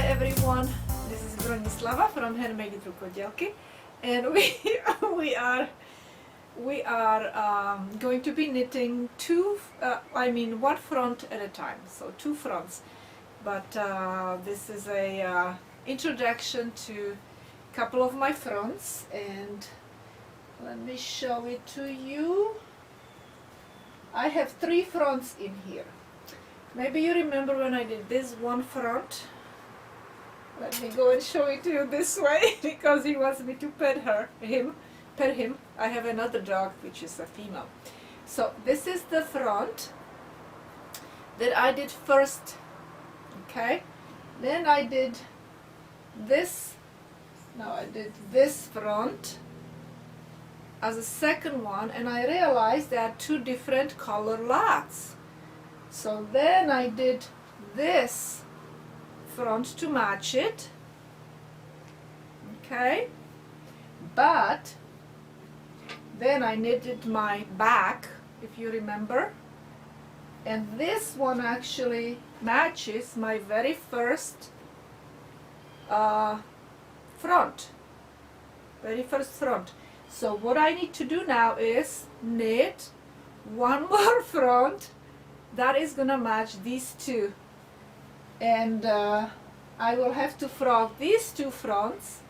Hi everyone, this is Bronislava from HandMadeRukodelky, and we are going to be knitting one front at a time, so two fronts. But this is a introduction to a couple of my fronts, and let me show it to you. I have three fronts in here. Maybe you remember when I did this one front. Let me go and show it to you this way because he wants me to pet him. I have another dog which is a female. So this is the front that I did first. Okay, then I did this. Now I did this front as a second one, and I realized there are two different color lots. So then I did this front to match it. Okay, but then I knitted my back, if you remember, and this one actually matches my very first front. So what I need to do now is knit one more front that is gonna match these two, and I will have to frog these two fronts.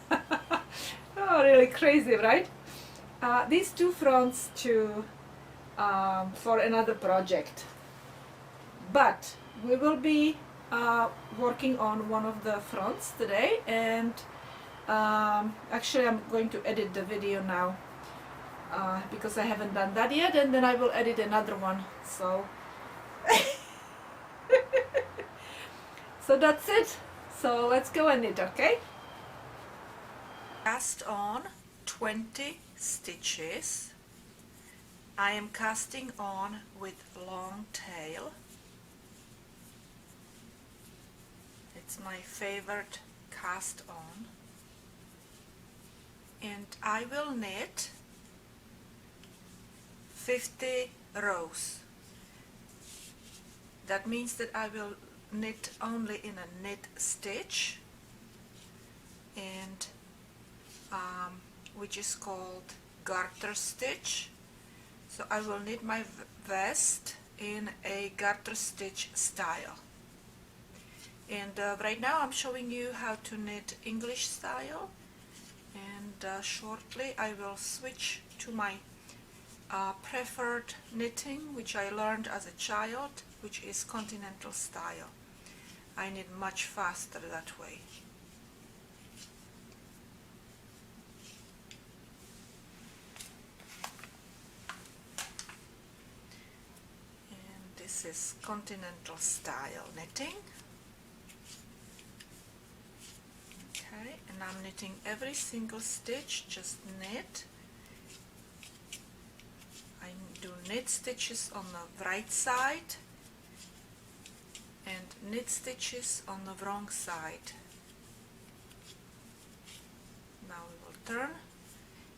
Oh, really crazy, right? These two fronts to for another project, but we will be working on one of the fronts today, and actually I'm going to edit the video now because I haven't done that yet, and then I will edit another one. So so that's it. So let's go and knit, okay? Cast on 20 stitches. I am casting on with long tail. It's my favorite cast on. And I will knit 50 rows. That means that I will knit only in a knit stitch, and which is called garter stitch. So I will knit my vest in a garter stitch style. And right now I'm showing you how to knit English style, and shortly I will switch to my preferred knitting, which I learned as a child, which is continental style. I knit much faster that way. And this is continental style knitting. Okay, and I'm knitting every single stitch, just knit. I do knit stitches on the right side and knit stitches on the wrong side. Now we will turn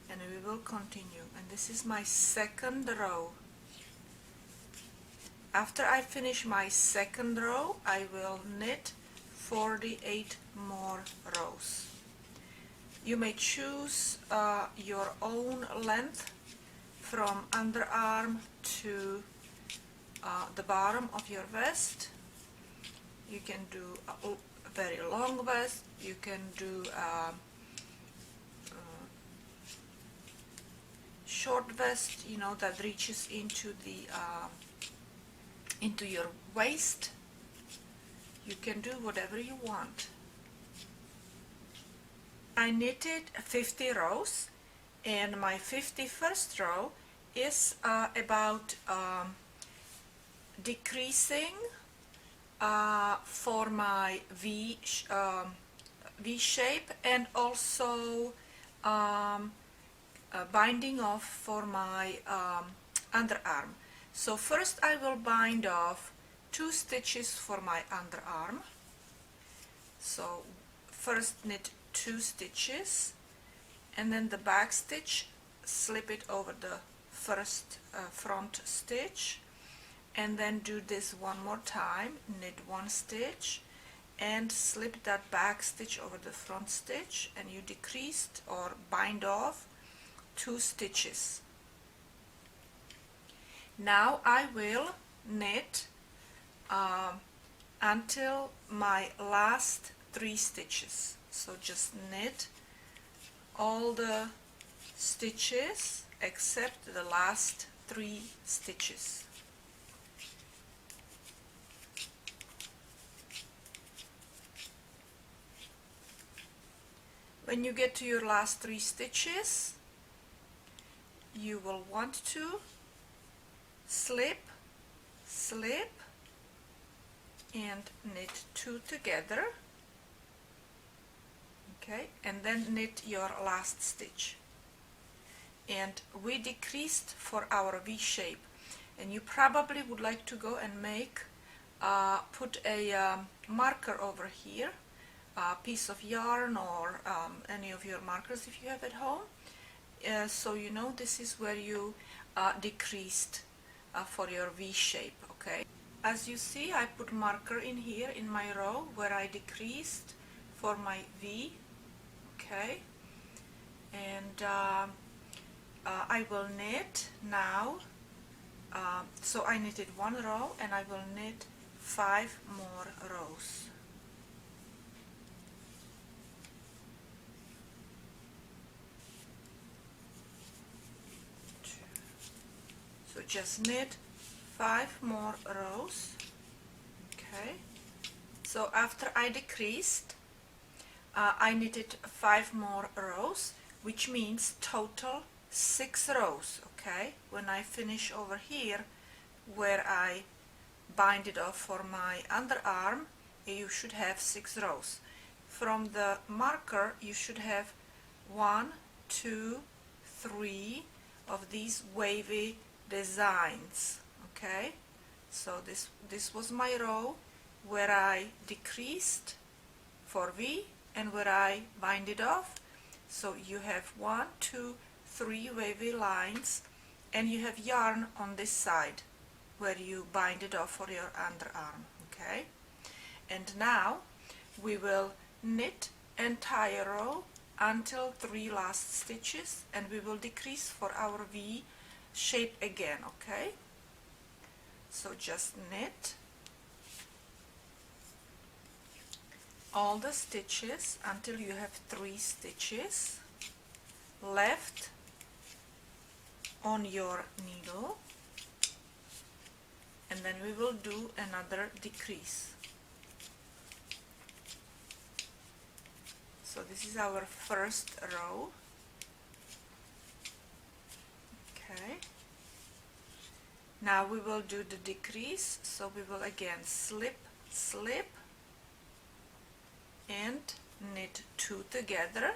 and we will continue, and this is my second row. After I finish my second row, I will knit 48 more rows. You may choose your own length from underarm to the bottom of your vest. You can do a very long vest, you can do a short vest, you know, that reaches into the into your waist. You can do whatever you want. I knitted 50 rows, and my 51st row is about decreasing for my V shape, and also binding off for my underarm. So first I will bind off 2 stitches for my underarm. So first knit 2 stitches, and then the back stitch, slip it over the first front stitch, and then do this one more time, knit 1 stitch, and slip that back stitch over the front stitch, and you decreased or bind off 2 stitches. Now I will knit until my last 3 stitches. So just knit all the stitches except the last 3 stitches. When you get to your last 3 stitches, you will want to slip, slip, and knit 2 together, okay, and then knit your last stitch. And we decreased for our V shape, and you probably would like to go and make put a marker over here, a piece of yarn or any of your markers if you have at home, so you know this is where you decreased for your V shape, okay. As you see, I put marker in here in my row where I decreased for my V, okay, and I will knit now, so I knitted 1 row and I will knit 5 more rows. So just knit 5 more rows, okay. So after I decreased, I knitted 5 more rows, which means total 6 rows, okay. When I finish over here where I bind it off for my underarm, you should have 6 rows. From the marker you should have 1, 2, 3 of these wavy designs, okay. So this was my row where I decreased for V and where I bind it off. So you have 1, 2, 3 wavy lines, and you have yarn on this side where you bind it off for your underarm, okay. And now we will knit entire row until 3 last stitches, and we will decrease for our V shape again, okay. So just knit all the stitches until you have 3 stitches left on your needle, and then we will do another decrease. So this is our first row, okay. Now we will do the decrease, so we will again slip, slip, and knit 2 together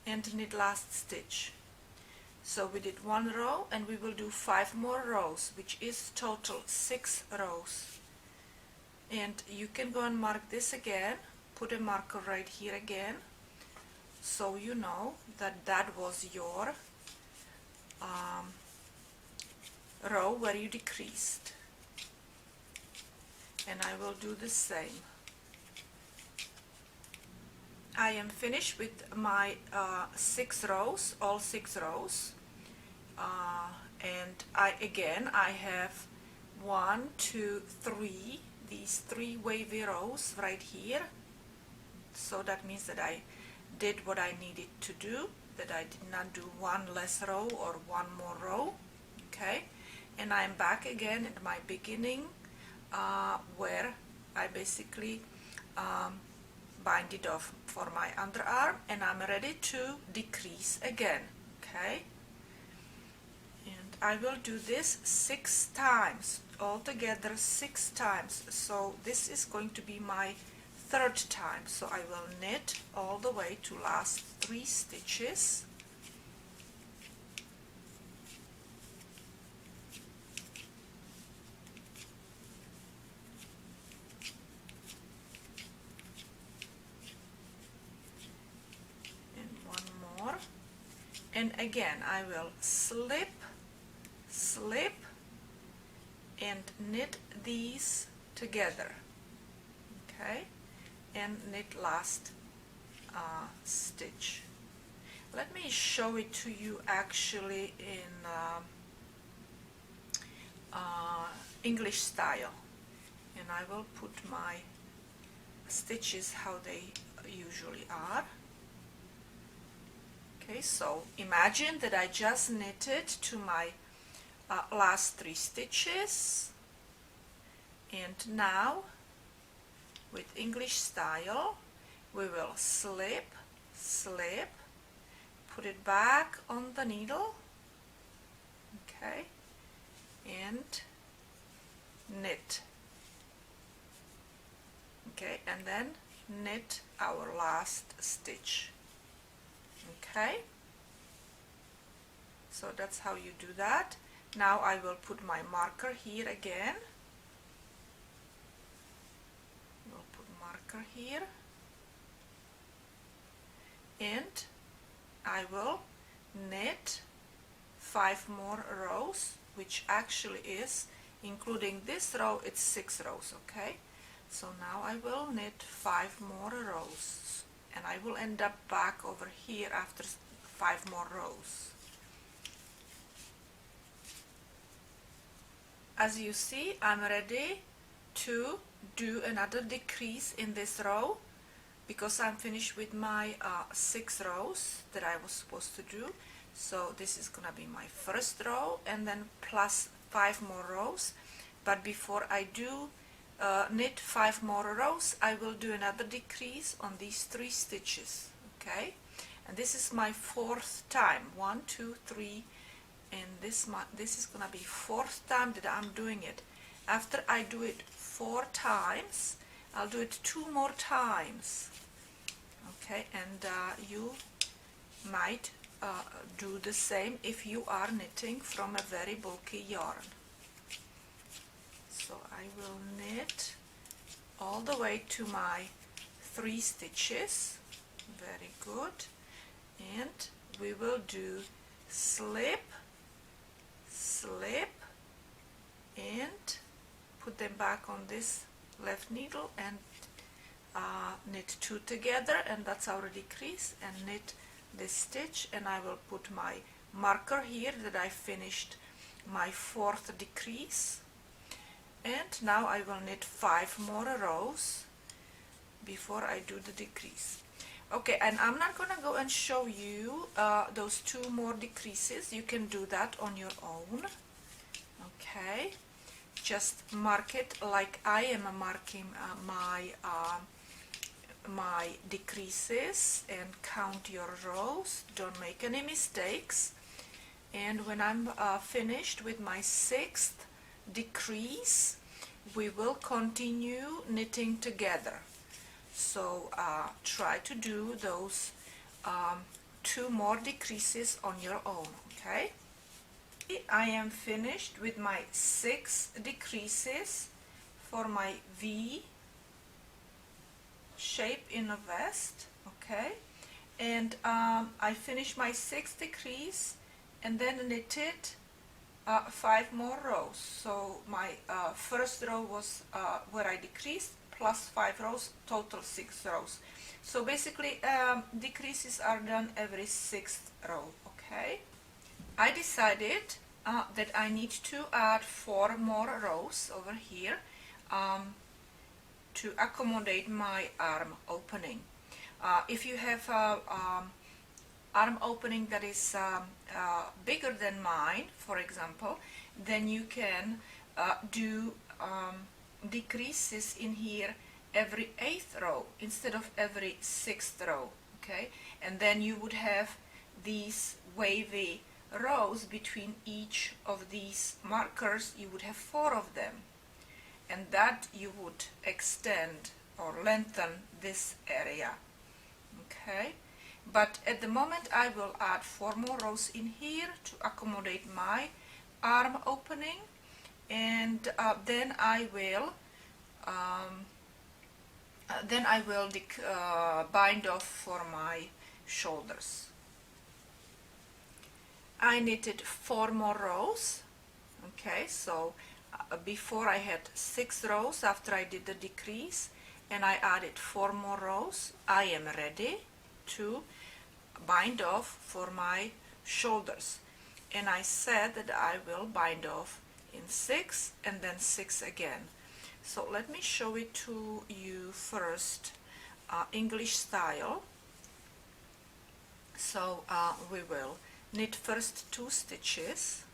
and knit last stitch. So we did 1 row and we will do 5 more rows, which is total 6 rows. And you can go and mark this again, put a marker right here again, so you know that that was your row where you decreased. And I will do the same. I am finished with my 6 rows, all 6 rows, and I have 1, 2, 3, these 3 wavy rows right here. So that means that I did what I needed to do, that I did not do 1 less row or 1 more row, okay. And I'm back again at my beginning where I basically bind it off for my underarm, and I'm ready to decrease again, okay. And I will do this 6 times, altogether 6 times. So this is going to be my 3rd time. So I will knit all the way to last 3 stitches. And again I will slip, slip, and knit these together, okay, and knit last stitch. Let me show it to you actually in English style, and I will put my stitches how they usually are. Okay, so imagine that I just knitted to my last 3 stitches, and now with English style we will slip, slip, put it back on the needle, okay, and knit, okay, and then knit our last stitch. Okay, so that's how you do that. Now I will put my marker here again. We'll put marker here, and I will knit 5 more rows, which actually is, including this row, it's 6 rows, okay? So now I will knit 5 more rows, and I will end up back over here after 5 more rows. As you see, I'm ready to do another decrease in this row, because I'm finished with my 6 rows that I was supposed to do. So this is gonna be my first row, and then plus 5 more rows. But before I do knit 5 more rows, I will do another decrease on these 3 stitches, okay? And this is my 4th time, 1, 2, 3, and this is gonna be 4th time that I'm doing it. After I do it 4 times, I'll do it 2 more times, okay? And you might do the same if you are knitting from a very bulky yarn. So I will knit all the way to my 3 stitches, very good, and we will do slip, slip, and put them back on this left needle and knit 2 together, and that's our decrease, and knit this stitch, and I will put my marker here that I finished my 4th decrease. And now I will knit 5 more rows before I do the decrease. Okay, and I'm not gonna go and show you those 2 more decreases. You can do that on your own. Okay, just mark it like I am marking my decreases, and count your rows. Don't make any mistakes. And when I'm finished with my 6th decrease, we will continue knitting together. So try to do those 2 more decreases on your own, okay? I am finished with my 6 decreases for my V shape in a vest, okay? And I finished my 6th decrease and then knitted 5 more rows. So my first row was where I decreased, plus 5 rows, total 6 rows. So basically decreases are done every 6th row, okay? I decided that I need to add 4 more rows over here to accommodate my arm opening. If you have arm opening that is bigger than mine, for example, then you can do decreases in here every 8th row instead of every 6th row, okay? And then you would have these wavy rows between each of these markers. You would have 4 of them, and that you would extend or lengthen this area, okay? But at the moment I will add 4 more rows in here to accommodate my arm opening, and then I will bind off for my shoulders. I knitted 4 more rows, okay? So before I had 6 rows after I did the decrease, and I added 4 more rows. I am ready to bind off for my shoulders, and I said that I will bind off in 6 and then 6 again. So let me show it to you first, English style. So we will knit first 2 stitches,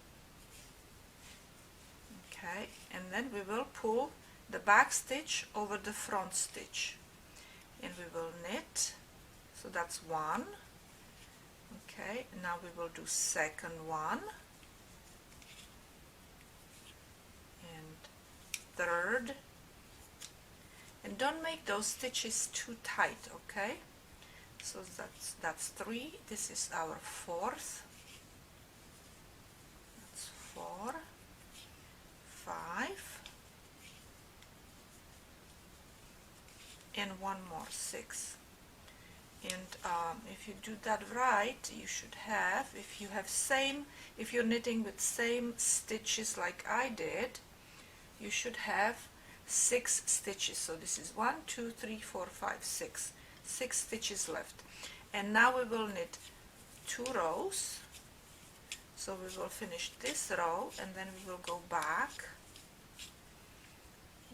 okay, and then we will pull the back stitch over the front stitch, and we will knit. So that's 1, okay, now we will do second one and third, and don't make those stitches too tight, okay. So that's 3. This is our 4th. That's 4, 5, and 1 more, 6. And if you do that right, you should have, if you're knitting with same stitches like I did, you should have 6 stitches. So this is 1, 2, 3, 4, 5, 6. 6 stitches left. And now we will knit 2 rows. So we will finish this row and then we will go back.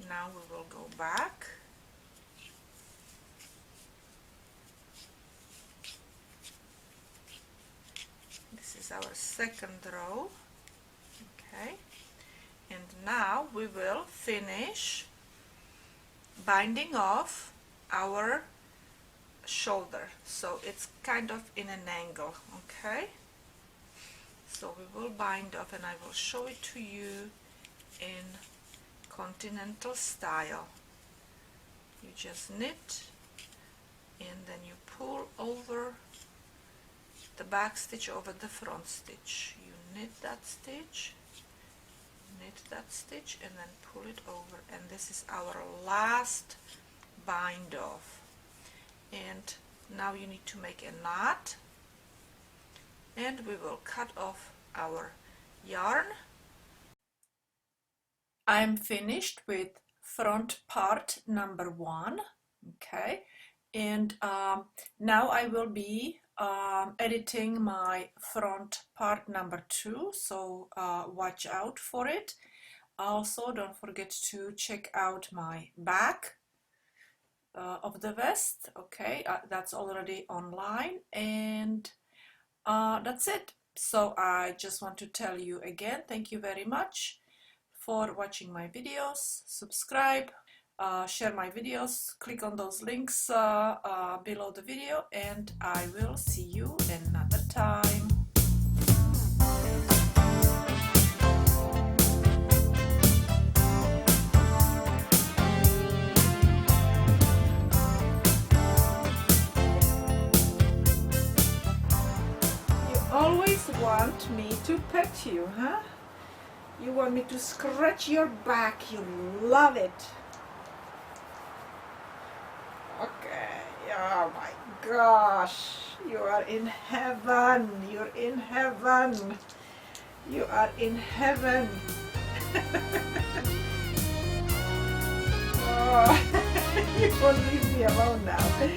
Now we will go back. This is our second row, okay, and now we will finish binding off our shoulder, so it's kind of in an angle, okay. So we will bind off, and I will show it to you in continental style. You just knit and then you pull over the back stitch over the front stitch. You knit that stitch, and then pull it over, and this is our last bind off. And now you need to make a knot, and we will cut off our yarn. I'm finished with front part number 1, okay, and now I will be editing my front part number 2, so watch out for it. Also, don't forget to check out my back of the vest, okay, that's already online, and that's it. So I just want to tell you again, thank you very much for watching my videos. Subscribe, share my videos, click on those links below the video, and I will see you another time. You always want me to pet you, huh? You want me to scratch your back, you love it. Okay, oh my gosh, you are in heaven, you're in heaven, you are in heaven. Oh, you won't leave me alone now.